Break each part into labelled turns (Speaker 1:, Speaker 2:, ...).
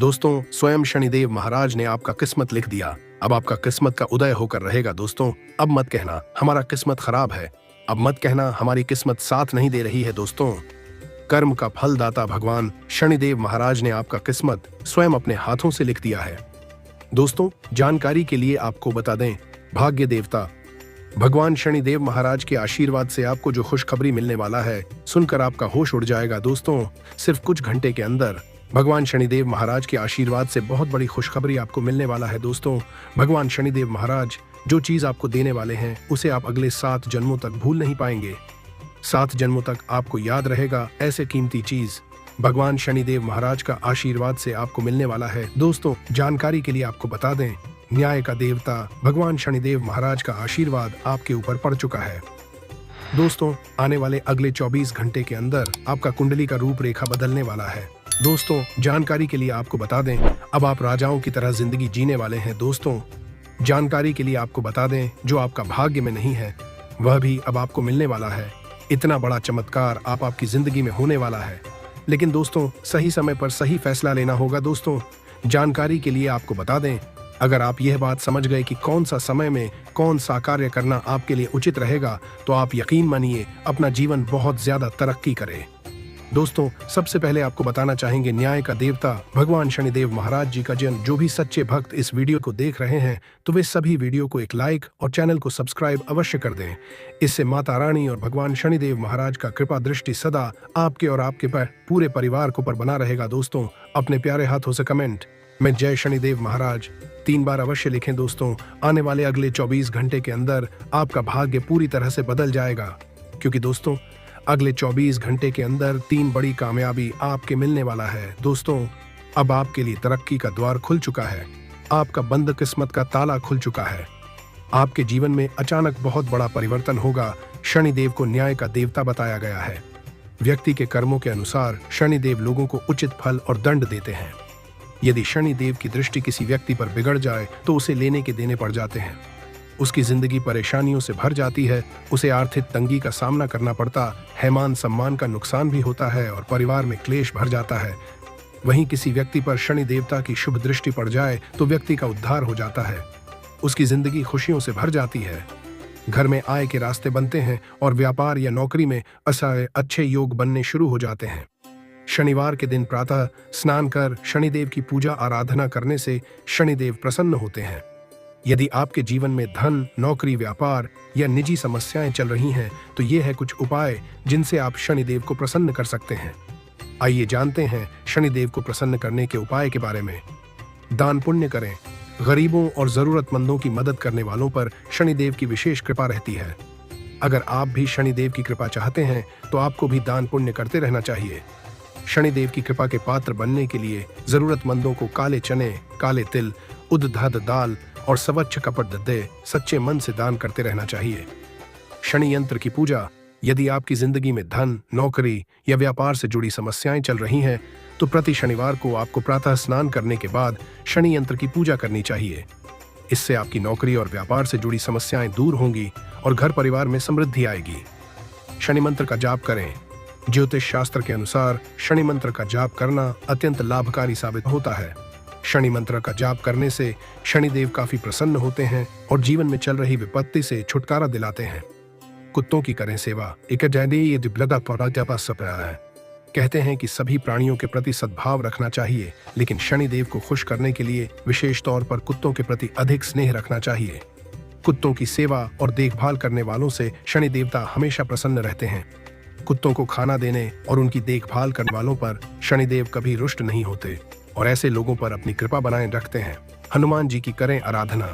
Speaker 1: दोस्तों, स्वयं शनिदेव महाराज ने आपका किस्मत लिख दिया। अब आपका किस्मत का उदय होकर रहेगा। दोस्तों, अब मत कहना हमारा किस्मत खराब है, अब मत कहना हमारी किस्मत साथ नहीं दे रही है। दोस्तों, कर्म का फल दाता भगवान शनिदेव महाराज ने आपका किस्मत स्वयं अपने हाथों से लिख दिया है। दोस्तों, जानकारी के लिए आपको बता दें, भाग्य देवता भगवान शनिदेव महाराज के आशीर्वाद से आपको जो खुशखबरी मिलने वाला है, सुनकर आपका होश उड़ जाएगा। दोस्तों, सिर्फ कुछ घंटे के अंदर भगवान शनिदेव महाराज के आशीर्वाद से बहुत बड़ी खुशखबरी आपको मिलने वाला है। दोस्तों, भगवान शनिदेव महाराज जो चीज आपको देने वाले हैं, उसे आप अगले 7 जन्मों तक भूल नहीं पाएंगे। 7 जन्मों तक आपको याद रहेगा ऐसे कीमती चीज भगवान शनिदेव महाराज का आशीर्वाद से आपको मिलने वाला है। दोस्तों, जानकारी के लिए आपको बता दें, न्याय का देवता भगवान शनिदेव महाराज का आशीर्वाद आपके ऊपर पड़ चुका है। दोस्तों, आने वाले अगले 24 घंटे के अंदर आपका कुंडली का रूपरेखा बदलने वाला है। दोस्तों, जानकारी के लिए आपको बता दें, अब आप राजाओं की तरह जिंदगी जीने वाले हैं। दोस्तों, जानकारी के लिए आपको बता दें, जो आपका भाग्य में नहीं है वह भी अब आपको मिलने वाला है। इतना बड़ा चमत्कार आपकी जिंदगी में होने वाला है, लेकिन दोस्तों सही समय पर सही फैसला लेना होगा। दोस्तों, जानकारी के लिए आपको बता दें, अगर आप यह बात समझ गए कि कौन सा समय में कौन सा कार्य करना आपके लिए उचित रहेगा, तो आप यकीन मानिए अपना जीवन बहुत ज्यादा तरक्की करे। दोस्तों, सबसे पहले आपको बताना चाहेंगे, न्याय का देवता भगवान शनिदेव महाराज जी का जन्म जो भी सच्चे भक्त इस वीडियो को देख रहे हैं, तो वे सभी वीडियो को एक लाइक और चैनल को सब्सक्राइब अवश्य कर दें। इससे माता रानी और भगवान शनिदेव महाराज का कृपा दृष्टि सदा आपके और आपके पूरे परिवार को पर बना रहेगा। दोस्तों, अपने प्यारे हाथों से कमेंट में जय शनिदेव महाराज 3 बार अवश्य लिखें। दोस्तों, आने वाले अगले 24 घंटे के अंदर आपका भाग्य पूरी तरह से बदल जाएगा, क्योंकि दोस्तों अगले 24 घंटे के अंदर 3 बड़ी कामयाबी आपके मिलने वाला है। दोस्तों, अब आपके लिए तरक्की का द्वार खुल चुका है, आपका बंद किस्मत का ताला खुल चुका है। आपके जीवन में अचानक बहुत बड़ा परिवर्तन होगा। शनिदेव को न्याय का देवता बताया गया है। व्यक्ति के कर्मों के अनुसार शनिदेव लोगों को उचित फल और दंड देते हैं। यदि शनिदेव की दृष्टि किसी व्यक्ति पर बिगड़ जाए तो उसे लेने के देने पड़ जाते हैं। उसकी जिंदगी परेशानियों से भर जाती है, उसे आर्थिक तंगी का सामना करना पड़ता है, मान सम्मान का नुकसान भी होता है और परिवार में क्लेश भर जाता है। वहीं किसी व्यक्ति पर शनि देवता की शुभ दृष्टि पड़ जाए तो व्यक्ति का उद्धार हो जाता है, उसकी जिंदगी खुशियों से भर जाती है। घर में आय के रास्ते बनते हैं और व्यापार या नौकरी में अच्छे योग बनने शुरू हो जाते हैं। शनिवार के दिन प्रातः स्नान कर शनिदेव की पूजा आराधना करने से शनिदेव प्रसन्न होते हैं। यदि आपके जीवन में धन, नौकरी, व्यापार या निजी समस्याएं चल रही हैं, तो ये है कुछ उपाय जिनसे आप शनिदेव को प्रसन्न कर सकते हैं। आइए जानते हैं शनिदेव को प्रसन्न करने के उपाय के बारे में। दान पुण्य करें। गरीबों और जरूरतमंदों की मदद करने वालों पर शनिदेव की विशेष कृपा रहती है। अगर आप भी शनिदेव की कृपा चाहते हैं तो आपको भी दान पुण्य करते रहना चाहिए। शनिदेव की कृपा के पात्र बनने के लिए जरूरतमंदों को काले चने, काले तिल, उद्ध दाल और स्वच्छ कपड़े सच्चे मन से दान करते रहना चाहिए। शनि यंत्र की पूजा। यदि आपकी जिंदगी में धन, नौकरी या व्यापार से जुड़ी समस्याएं चल रही हैं, तो प्रति शनिवार को आपको प्रातः स्नान करने के बाद शनि यंत्र की पूजा करनी चाहिए। इससे आपकी नौकरी और व्यापार से जुड़ी समस्याएं दूर होंगी और घर परिवार में समृद्धि आएगी। शनि मंत्र का जाप करें। ज्योतिष शास्त्र के अनुसार शनि मंत्र का जाप करना अत्यंत लाभकारी साबित होता है। शनि मंत्र का जाप करने से शनिदेव काफी प्रसन्न होते हैं और जीवन में चल रही विपत्ति से छुटकारा दिलाते हैं। कुत्तों की करें सेवा। कहते हैं कि सभी प्राणियों के प्रति सद्भाव रखना चाहिए, लेकिन शनिदेव को खुश करने के लिए विशेष तौर पर कुत्तों के प्रति अधिक स्नेह रखना चाहिए। कुत्तों की सेवा और देखभाल करने वालों से शनि देवता हमेशा प्रसन्न रहते हैं। कुत्तों को खाना देने और उनकी देखभाल करने वालों पर शनिदेव कभी रुष्ट नहीं होते और ऐसे लोगों पर अपनी कृपा बनाए रखते हैं। हनुमान जी की करें आराधना।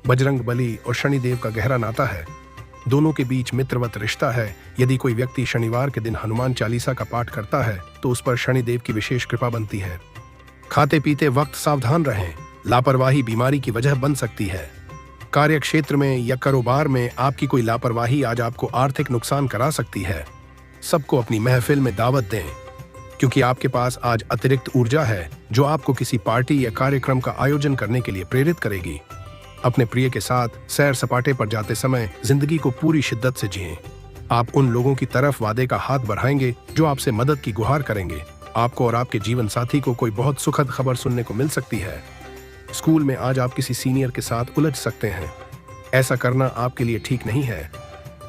Speaker 1: बजरंग बली और शनिदेव का गहरा नाता है। दोनों के बीच मित्रवत रिश्ता है। यदि कोई व्यक्ति शनिवार के दिन हनुमान चालीसा का पाठ करता है तो उस पर शनिदेव की विशेष कृपा बनती है। खाते पीते वक्त सावधान रहें। लापरवाही बीमारी की वजह बन सकती है। कार्य क्षेत्र में या कारोबार में आपकी कोई लापरवाही आज आपको आर्थिक नुकसान करा सकती है। सबको अपनी महफिल में दावत दें, क्योंकि आपके पास आज अतिरिक्त ऊर्जा है जो आपको किसी पार्टी या कार्यक्रम का आयोजन करने के लिए प्रेरित करेगी। अपने प्रिय के साथ सैर सपाटे पर जाते समय जिंदगी को पूरी शिद्दत से जिएं। आप उन लोगों की तरफ वादे का हाथ बढ़ाएंगे जो आपसे मदद की गुहार करेंगे। आपको और आपके जीवन साथी को कोई बहुत सुखद खबर सुनने को मिल सकती है। स्कूल में आज आप किसी सीनियर के साथ उलझ सकते हैं। ऐसा करना आपके लिए ठीक नहीं है।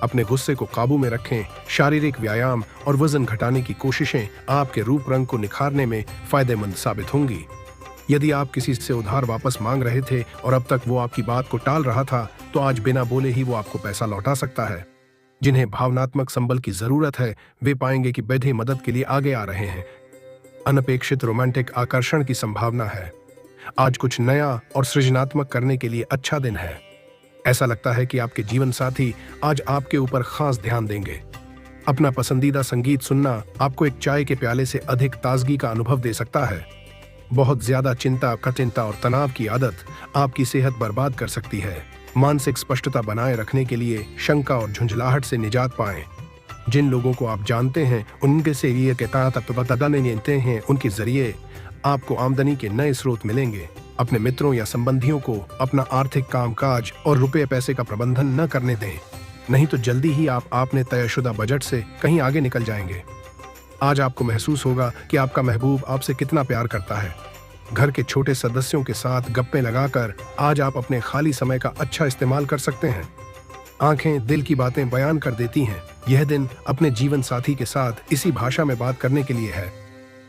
Speaker 1: अपने गुस्से को काबू में रखें। शारीरिक व्यायाम और वजन घटाने की कोशिशें आपके रूप रंग को निखारने में फायदेमंद साबित होंगी। यदि आप किसी से उधार वापस मांग रहे थे और अब तक वो आपकी बात को टाल रहा था, तो आज बिना बोले ही वो आपको पैसा लौटा सकता है। जिन्हें भावनात्मक संबल की जरूरत है, वे पाएंगे कि बेटे मदद के लिए आगे आ रहे हैं। अनपेक्षित रोमांटिक आकर्षण की संभावना है। आज कुछ नया और सृजनात्मक करने के लिए अच्छा दिन है। ऐसा लगता है कि आपके जीवन साथी आज आपके ऊपर खास ध्यान देंगे। अपना पसंदीदा संगीत सुनना आपको एक चाय के प्याले से अधिक ताजगी का अनुभव दे सकता है। बहुत ज्यादा चिंता, कठिनता और तनाव की आदत आपकी सेहत बर्बाद कर सकती है। मानसिक स्पष्टता बनाए रखने के लिए शंका और झुंझलाहट से निजात पाएं। जिन लोगों को आप जानते हैं उनके से ये कहते हैं उनके जरिए आपको आमदनी के नए स्रोत मिलेंगे। अपने मित्रों या संबंधियों को अपना आर्थिक कामकाज और रुपये पैसे का प्रबंधन न करने दें, नहीं तो जल्दी ही आप आपने तयशुदा बजट से कहीं आगे निकल जाएंगे। आज आपको महसूस होगा कि आपका महबूब आपसे कितना प्यार करता है। घर के छोटे सदस्यों के साथ गप्पे लगाकर आज आप अपने खाली समय का अच्छा इस्तेमाल कर सकते हैं। आंखें दिल की बातें बयान कर देती हैं। यह दिन अपने जीवन साथी के साथ इसी भाषा में बात करने के लिए है।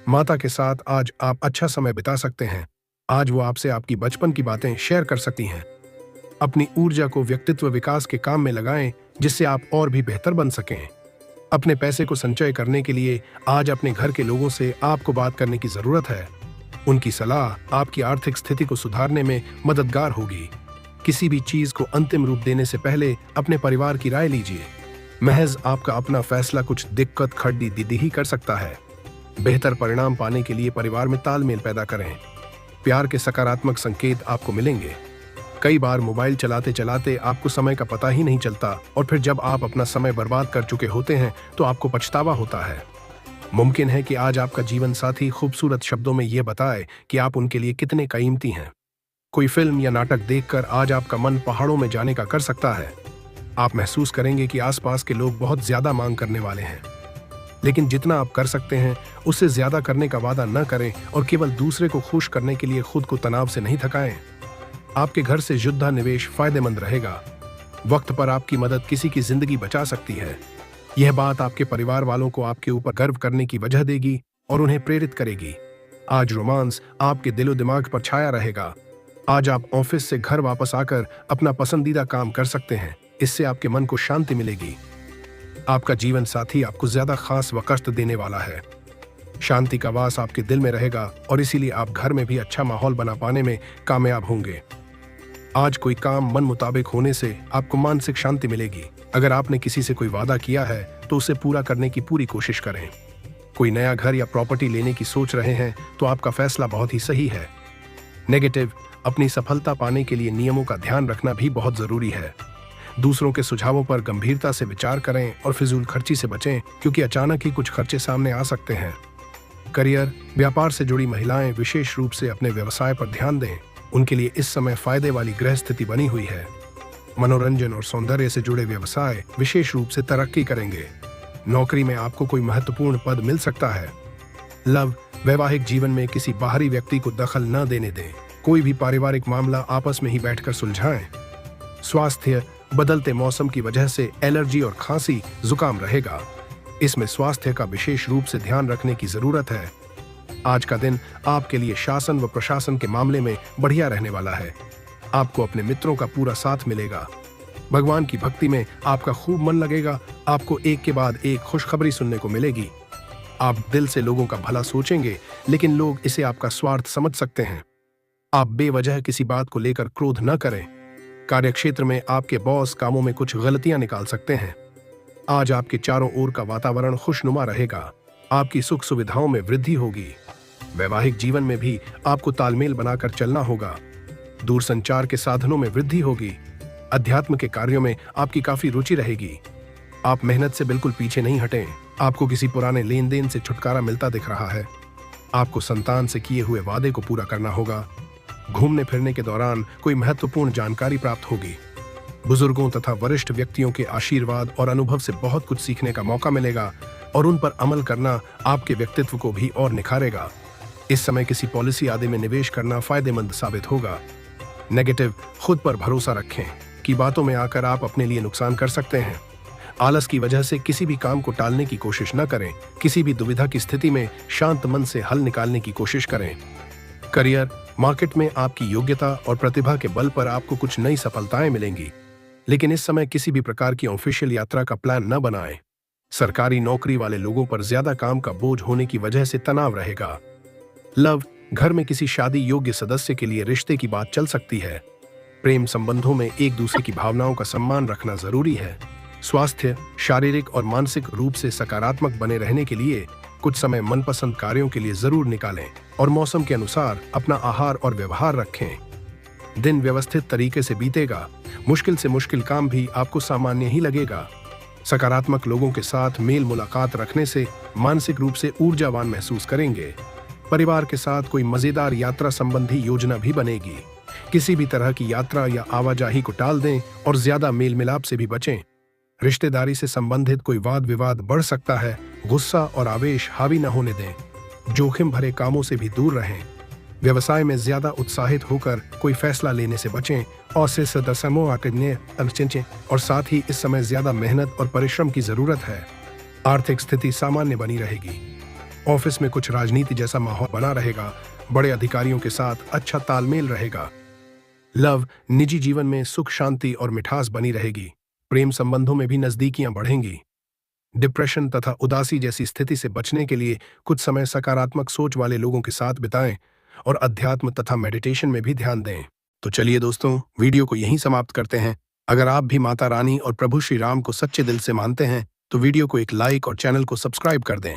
Speaker 1: माता के साथ आज आप अच्छा समय बिता सकते हैं। आज वो आपसे आपकी बचपन की बातें शेयर कर सकती हैं। अपनी ऊर्जा को व्यक्तित्व विकास के काम में लगाएं, जिससे आप और भी बेहतर बन सकें। अपने पैसे को संचय करने के लिए आज अपने घर के लोगों से आपको बात करने की जरूरत है। उनकी सलाह आपकी आर्थिक स्थिति को सुधारने में मददगार होगी। किसी भी चीज को अंतिम रूप देने से पहले अपने परिवार की राय लीजिए। महज आपका अपना फैसला कुछ दिक्कत खड़ी दीदी ही कर सकता है। बेहतर परिणाम पाने के लिए परिवार में तालमेल पैदा करें। प्यार के सकारात्मक संकेत आपको मिलेंगे। कई बार मोबाइल चलाते चलाते आपको समय का पता ही नहीं चलता और फिर जब आप अपना समय बर्बाद कर चुके होते हैं तो आपको पछतावा होता है। मुमकिन है कि आज आपका जीवन साथी खूबसूरत शब्दों में यह बताए कि आप उनके लिए कितने कीमती हैं। कोई फिल्म या नाटक देखकर आज आपका मन पहाड़ों में जाने का कर सकता है। आप महसूस करेंगे कि आसपास के लोग बहुत ज्यादा मांग करने वाले हैं, लेकिन जितना आप कर सकते हैं उससे ज्यादा करने का वादा न करें और केवल दूसरे को खुश करने के लिए खुद को तनाव से नहीं थकाएं। आपके घर से युद्धा निवेश फायदेमंद रहेगा। वक्त पर आपकी मदद किसी की जिंदगी बचा सकती है। यह बात आपके परिवार वालों को आपके ऊपर गर्व करने की वजह देगी और उन्हें प्रेरित करेगी। आज रोमांस आपके दिलो दिमाग पर छाया रहेगा। आज आप ऑफिस से घर वापस आकर अपना पसंदीदा काम कर सकते हैं। इससे आपके मन को शांति मिलेगी। आपका जीवन साथी आपको ज्यादा खास व कष्ट देने वाला है। शांति का वास आपके दिल में रहेगा और इसीलिए आप घर में भी अच्छा माहौल बना पाने में कामयाब होंगे। आज कोई काम मन मुताबिक होने से आपको मानसिक शांति मिलेगी। अगर आपने किसी से कोई वादा किया है तो उसे पूरा करने की पूरी कोशिश करें। कोई नया घर या प्रॉपर्टी लेने की सोच रहे हैं तो आपका फैसला बहुत ही सही है। नेगेटिव, अपनी सफलता पाने के लिए नियमों का ध्यान रखना भी बहुत जरूरी है। दूसरों के सुझावों पर गंभीरता से विचार करें और फिजूल खर्ची से बचें, क्योंकि अचानक ही कुछ खर्चे सामने आ सकते हैं। करियर, व्यापार से जुड़ी महिलाएं विशेष रूप से अपने व्यवसाय पर ध्यान दें। उनके लिए इस समय फायदे वाली ग्रह स्थिति बनी हुई है। मनोरंजन और सौंदर्य से जुड़े व्यवसाय विशेष रूप से तरक्की करेंगे। नौकरी में आपको कोई महत्वपूर्ण पद मिल सकता है। लव, वैवाहिक जीवन में किसी बाहरी व्यक्ति को दखल न देने दें। कोई भी पारिवारिक मामला आपस में ही बैठकर सुलझाएं। स्वास्थ्य, बदलते मौसम की वजह से एलर्जी और खांसी जुकाम रहेगा। इसमें स्वास्थ्य का विशेष रूप से ध्यान रखने की जरूरत है। आज का दिन आपके लिए शासन व प्रशासन के मामले में बढ़िया रहने वाला है। आपको अपने मित्रों का पूरा साथ मिलेगा। भगवान की भक्ति में आपका खूब मन लगेगा। आपको एक के बाद एक खुशखबरी सुनने को मिलेगी। आप दिल से लोगों का भला सोचेंगे, लेकिन लोग इसे आपका स्वार्थ समझ सकते हैं। आप बेवजह किसी बात को लेकर क्रोध न करें। कार्यक्षेत्र में आपके बॉस कामों में कुछ गलतियां निकाल सकते हैं। आज आपके चारों ओर का वातावरण खुशनुमा रहेगा। आपकी सुख सुविधाओं में वृद्धि होगी। वैवाहिक जीवन में भी आपको तालमेल बनाकर चलना होगा। दूरसंचार के साधनों में वृद्धि होगी। अध्यात्म के कार्यों में आपकी काफी रुचि रहेगी। आप मेहनत से बिल्कुल पीछे नहीं हटें। आपको किसी पुराने लेन देन से छुटकारा मिलता दिख रहा है। आपको संतान से किए हुए वादे को पूरा करना होगा। घूमने फिरने के दौरान कोई महत्वपूर्ण जानकारी प्राप्त होगी। बुजुर्गों तथा वरिष्ठ व्यक्तियों के आशीर्वाद और अनुभव से बहुत कुछ सीखने का मौका मिलेगा। और उन पर अमल करना आपके व्यक्तित्व को भी और निखारेगा। इस समय किसी पॉलिसी आदि में निवेश करना फायदेमंद साबित होगा। नेगेटिव, खुद पर भरोसा रखें कि बातों में आकर आप अपने लिए नुकसान कर सकते हैं। आलस की वजह से किसी भी काम को टालने की कोशिश न करें। किसी भी दुविधा की स्थिति में शांत मन से हल निकालने की कोशिश करें। करियर, मार्केट में आपकी योग्यता और प्रतिभा के बल पर आपको कुछ नई सफलताएं मिलेंगी, लेकिन इस समय किसी भी प्रकार की ऑफिशियल यात्रा का प्लान न बनाएं। सरकारी नौकरी वाले लोगों पर ज्यादा काम का बोझ होने की वजह से तनाव रहेगा। लव, घर में किसी शादी योग्य सदस्य के लिए रिश्ते की बात चल सकती है। प्रेम संबंधों में एक दूसरे की भावनाओं का सम्मान रखना जरूरी है। स्वास्थ्य, शारीरिक और मानसिक रूप से सकारात्मक बने रहने के लिए कुछ समय मनपसंद कार्यों के लिए जरूर निकालें और मौसम के अनुसार अपना आहार और व्यवहार रखें। दिन व्यवस्थित तरीके से बीतेगा। मुश्किल से मुश्किल काम भी आपको सामान्य ही लगेगा। सकारात्मक लोगों के साथ मेल मुलाकात रखने से मानसिक रूप से ऊर्जावान महसूस करेंगे। परिवार के साथ कोई मजेदार यात्रा संबंधी योजना भी बनेगी। किसी भी तरह की यात्रा या आवाजाही को टाल दें और ज्यादा मेल मिलाप से भी बचें। रिश्तेदारी से संबंधित कोई वाद विवाद बढ़ सकता है। गुस्सा और आवेश हावी न होने दें। जोखिम भरे कामों से भी दूर रहें। व्यवसाय में ज्यादा उत्साहित होकर कोई फैसला लेने से बचें और और साथ ही इस समय ज्यादा मेहनत और परिश्रम की जरूरत है। आर्थिक स्थिति सामान्य बनी रहेगी। ऑफिस में कुछ राजनीति जैसा माहौल बना रहेगा। बड़े अधिकारियों के साथ अच्छा तालमेल रहेगा। लव, निजी जीवन में सुख शांति और मिठास बनी रहेगी। प्रेम संबंधों में भी नजदीकियां बढ़ेंगी। डिप्रेशन तथा उदासी जैसी स्थिति से बचने के लिए कुछ समय सकारात्मक सोच वाले लोगों के साथ बिताएं और अध्यात्म तथा मेडिटेशन में भी ध्यान दें। तो चलिए दोस्तों, वीडियो को यहीं समाप्त करते हैं। अगर आप भी माता रानी और प्रभु श्री राम को सच्चे दिल से मानते हैं तो वीडियो को एक लाइक और चैनल को सब्सक्राइब कर दें।